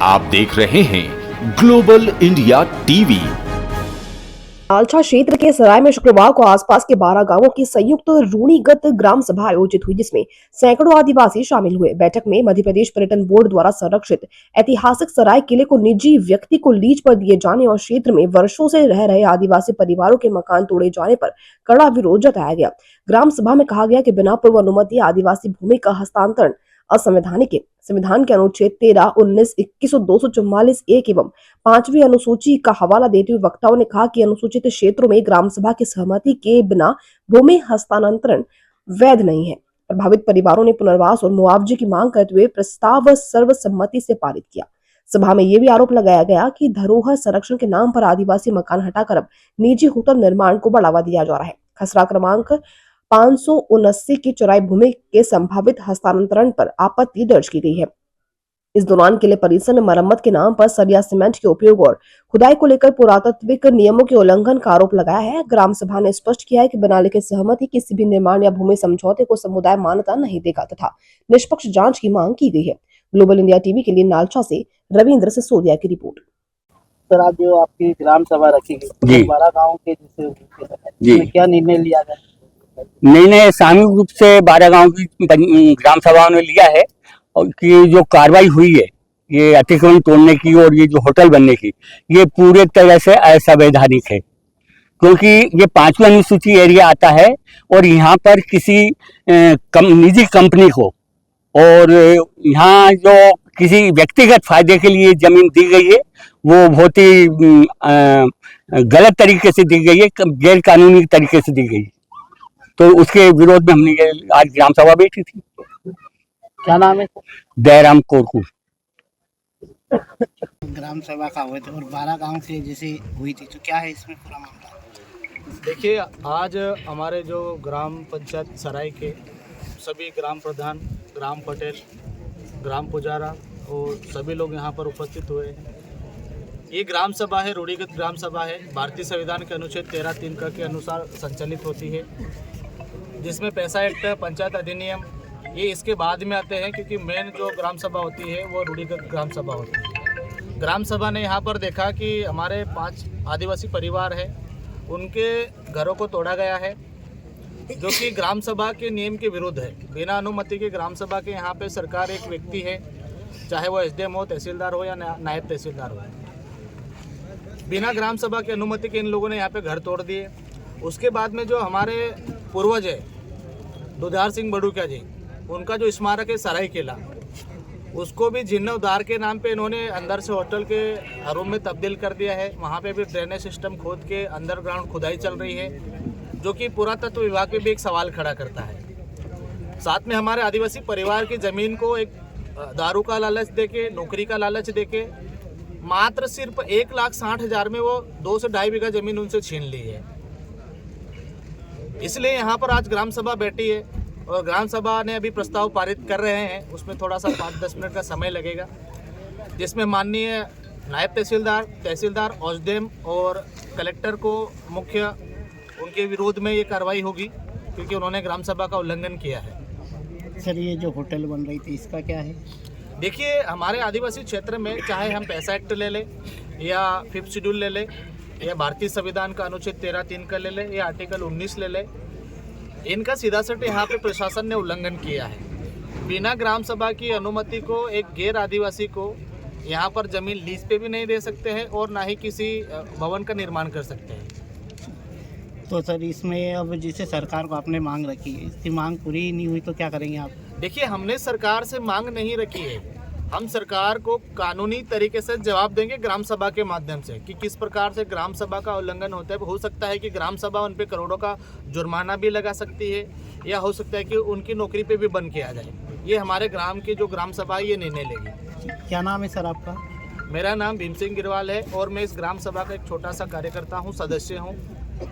आप देख रहे हैं ग्लोबल इंडिया टीवी। मालछा क्षेत्र के सराय में शुक्रवार को आसपास के 12 गांवों की संयुक्त रूढ़िगत ग्राम सभा आयोजित हुई, जिसमें सैकड़ों आदिवासी शामिल हुए। बैठक में मध्य प्रदेश पर्यटन बोर्ड द्वारा संरक्षित ऐतिहासिक सराय किले को निजी व्यक्ति को लीज पर दिए जाने और क्षेत्र में वर्षों से रह रहे आदिवासी परिवारों के मकान तोड़े जाने पर कड़ा विरोध जताया गया। ग्राम सभा में कहा गया कि बिना पूर्व अनुमति आदिवासी भूमि का हस्तांतरण असंवैधानिक है। संविधान के अनुच्छेद 13, 19, 21 और 244 एक एवं 5वीं अनुसूची का हवाला देते हुए वक्ताओं ने कहा कि अनुसूचित क्षेत्रों में ग्राम सभा की सहमति के बिना भूमि हस्तांतरण वैध नहीं है। प्रभावित परिवारों ने पुनर्वास और मुआवजे की मांग करते हुए प्रस्ताव सर्वसम्मति से पारित किया। सभा में यह भी आरोप लगाया गया कि धरोहर संरक्षण के नाम पर आदिवासी मकान हटाकर अब निजी होटल निर्माण को बढ़ावा दिया जा रहा है। खसरा क्रमांक 579 की चौराई भूमि के संभावित हस्तांतरण पर आपत्ति दर्ज की गई है। इस दौरान किले परिसर में मरम्मत के नाम पर सरिया सीमेंट के उपयोग और खुदाई को लेकर पुरातात्विक नियमों के उल्लंघन का आरोप लगाया है। ग्राम सभा ने स्पष्ट किया है कि बिना लिखित सहमति किसी भी निर्माण या भूमि समझौते को समुदाय मान्यता नहीं देगा तथा निष्पक्ष जांच की मांग की गई है। ग्लोबल इंडिया टीवी के लिए नालचा से रविंद्र सिसोदिया की रिपोर्ट। सर, आज जो आपकी ग्राम सभा रखी गई 12 गाँव के जिससे क्या निर्णय लिया गया? निर्णय सामूहिक रूप से 12 गांव की ग्राम सभा ने लिया है और कि जो कार्रवाई हुई है ये अतिक्रमण तोड़ने की और ये जो होटल बनने की, ये पूरे तरह से असंवैधानिक है, क्योंकि ये 5वीं अनुसूची एरिया आता है और यहाँ पर किसी निजी कंपनी को और यहाँ जो किसी व्यक्तिगत फायदे के लिए जमीन दी गई है वो बहुत ही गलत तरीके से दी गई है, गैर कानूनी तरीके से दी गई है। तो उसके विरोध में हमने आज ग्राम सभा बैठी थी। क्या नाम है? दयाराम कोरकू। ग्राम सभा का हुए थे और 12 गांव से जैसे हुई थी, तो क्या है इसमें पूरा मामला? देखिए, आज हमारे जो ग्राम पंचायत सराय के सभी ग्राम प्रधान, ग्राम पटेल, ग्राम पुजारा और सभी लोग यहाँ पर उपस्थित हुए हैं। ये ग्राम सभा है, रूढ़िगत ग्राम सभा है, भारतीय संविधान के अनुच्छेद 13(3) के अनुसार संचालित होती है, जिसमें पैसा एक्ट, पंचायत अधिनियम ये इसके बाद में आते हैं, क्योंकि मेन जो ग्राम सभा होती है वो रूढ़िगत ग्राम सभा होती है। ग्राम सभा ने यहाँ पर देखा कि हमारे 5 आदिवासी परिवार है, उनके घरों को तोड़ा गया है, जो कि ग्राम सभा के नियम के विरुद्ध है। बिना अनुमति के ग्राम सभा के यहाँ पे सरकार एक व्यक्ति है, चाहे वो एसडीएम हो, तहसीलदार हो या नायब तहसीलदार हो, बिना ग्राम सभा की अनुमति के इन लोगों ने यहाँ पे घर तोड़ दिए। उसके बाद में जो हमारे पूर्वज है दुधार सिंह बड़ूकिया जी, उनका जो स्मारक है सराय किला, उसको भी जीर्णोद्धार के नाम पे इन्होंने अंदर से होटल के रूम में तब्दील कर दिया है। वहाँ पे भी ड्रेनेज सिस्टम खोद के अंडरग्राउंड खुदाई चल रही है, जो कि पुरातत्व विभाग पे भी एक सवाल खड़ा करता है। साथ में हमारे आदिवासी परिवार की ज़मीन को एक दारू का लालच देके, नौकरी का लालच देके मात्र सिर्फ 1,60,000 में वो 2 से 2.5 बीघा ज़मीन उनसे छीन ली है। इसलिए यहाँ पर आज ग्राम सभा बैठी है और ग्राम सभा ने अभी प्रस्ताव पारित कर रहे हैं, उसमें थोड़ा सा 5-10 मिनट का समय लगेगा, जिसमें माननीय नायब तहसीलदार, तहसीलदार, औसडेम और कलेक्टर को मुख्य उनके विरोध में ये कार्रवाई होगी, क्योंकि उन्होंने ग्राम सभा का उल्लंघन किया है। सर, ये जो होटल बन रही थी इसका क्या है? देखिए, हमारे आदिवासी क्षेत्र में चाहे हम पैसा एक्ट ले लें या 5th शेड्यूल ले लें या भारतीय संविधान का अनुच्छेद 13(3) का ले लें या आर्टिकल 19 ले लें, इनका सीधा सट यहाँ पे प्रशासन ने उल्लंघन किया है। बिना ग्राम सभा की अनुमति को एक गैर आदिवासी को यहाँ पर जमीन लीज पे भी नहीं दे सकते हैं और ना ही किसी भवन का निर्माण कर सकते हैं। तो सर, इसमें अब जिसे सरकार को आपने मांग रखी है, इसकी मांग पूरी नहीं हुई तो क्या करेंगे आप? देखिए, हमने सरकार से मांग नहीं रखी है, हम सरकार को कानूनी तरीके से जवाब देंगे ग्राम सभा के माध्यम से कि किस प्रकार से ग्राम सभा का उल्लंघन होता है। हो सकता है कि ग्राम सभा उन पे करोड़ों का जुर्माना भी लगा सकती है, या हो सकता है कि उनकी नौकरी पे भी बंद किया जाए। ये हमारे ग्राम की जो ग्राम सभा है ये निर्णय लेगी। क्या नाम है सर आपका? मेरा नाम भीम सिंह गिरवाल है और मैं इस ग्राम सभा का एक छोटा सा कार्यकर्ता हूँ, सदस्य हूँ।